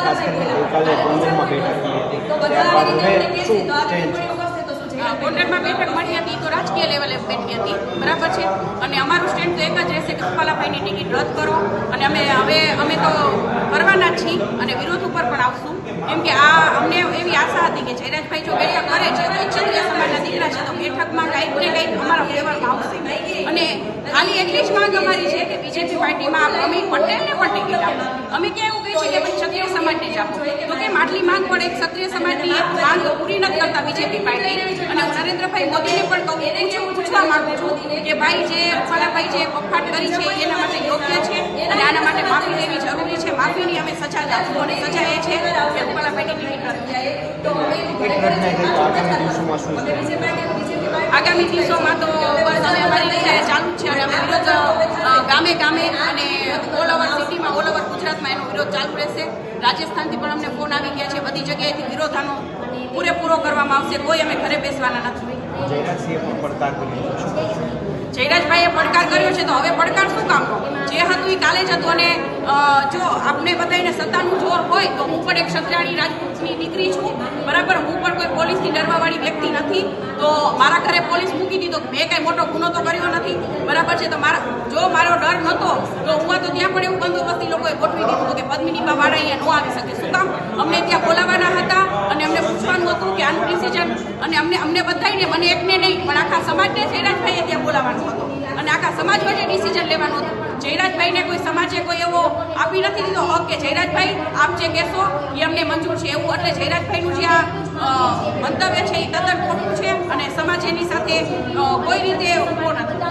ખાસ કરીને ગઈકાલે ગોંડલમાં બેઠક મળી હતી ત્યારબાદ હવે શું ચેન્જ? ગોંડલમાં બેઠક મળી હતી તો રાજકીય લેવલે બેઠી હતી, બરાબર છે. અને અમારું સ્ટેન્ડ તો એક જ રહેશે કે કૃપાલાભાઈની ટિકિટ રદ કરો. અને અમે તો કરવાના જ છીએ અને વિરોધ ઉપર પણ આવશું, કેમ કે અમને એવી આશા હતી કે જયરાજભાઈ જો બેઠક કરે છે તો ક્ષત્રિય સમાજના દીકરા છે તો બેઠકમાં કંઈક ને કંઈક અમારા ફેવરમાં આવશે. અને ખાલી એટલી જ માંગ અમારી છે કે બીજેપી પાર્ટીમાં અમીર પટેલને પણ ટિકિટ આપો. અમે કેવું કહી છે કે ભાઈ ક્ષત્રિય સમાજને જ આપો, તો કેમ આટલી માંગ પડે? ક્ષત્રિય સમાજની એક માંગ પૂરી નથી કરતા બીજેપી પાર્ટી. અને હું નરેન્દ્રભાઈ મોદીને પણ પૂછવા માંગુ છું કે ભાઈ જે રૂપાલાભાઈ જે કફાટ કરી છે એના માટે યોગ્ય છે અને આના માટે માફી લેવી જરૂરી છે. માફીની અમે સજા આપશું અને સજા એ છે કે રૂપાલાભાઈની ટિકિટ રદ થાય. આગામી દિવસોમાં તો બસ અમે અમારી રીતે ચાલુ જ છે અને અમે વિરોધ ગામે ગામે અને ઓલ ઓવર સિટીમાં ઓલ ઓવર ગુજરાતમાં એનો વિરોધ ચાલુ રહેશે. રાજસ્થાનથી પણ અમને ફોન આવી ગયા છે, બધી જગ્યાએથી વિરોધ આનો પૂરેપૂરો કરવામાં આવશે. કોઈ અમે ઘરે બેસવાના નથી. જયરાજભાઈએ પડકાર કર્યો છે તો હવે પડકાર શું કામનો? જે હતું એ કાલે જ હતું. અને જો આપને બધાને સત્તાનું જોર હોય તો હું પણ એક ક્ષત્રિયાણી રાજપૂતની દીકરી છું, બરાબર. હું પણ કોઈ પોલીસથી ડરવાવાળી વ્યક્તિ નથી. તો મારા ઘરે પોલીસ મૂકી દીધો, મેં કાંઈ મોટો ગુનો તો કર્યો નથી, બરાબર છે. તો જો મારો ડર નહોતો તો હું તો ત્યાં પણ એવું બંદોબસ્તી લોકોએ ગોઠવી દીધું હતું કે પદ્મિનીબા વાળા અહીંયા ન આવી શકે. શું કામ? અમને ત્યાં બોલાવવાના હતા અને અમને પૂછવાનું હતું કે આનું ડિસિઝન. અને અમને બધાને, મને એકને નહીં પણ આખા સમાજને જયરાજભાઈએ ત્યાં બોલાવવાનું હતું અને આખા સમાજ વચ્ચે ડિસિઝન લેવાનું હતું. જયરાજભાઈને કોઈ સમાજે કોઈ એવો આપી નથી દીધો હક કે જયરાજભાઈ આપ જે કહેશો એ અમને મંજૂર છે એવું. એટલે જયરાજભાઈનું જે આ મંતવ્ય છે એ તદ્દન ખોટું છે અને સમાજ એની સાથે કોઈ રીતે ઊભો નથી.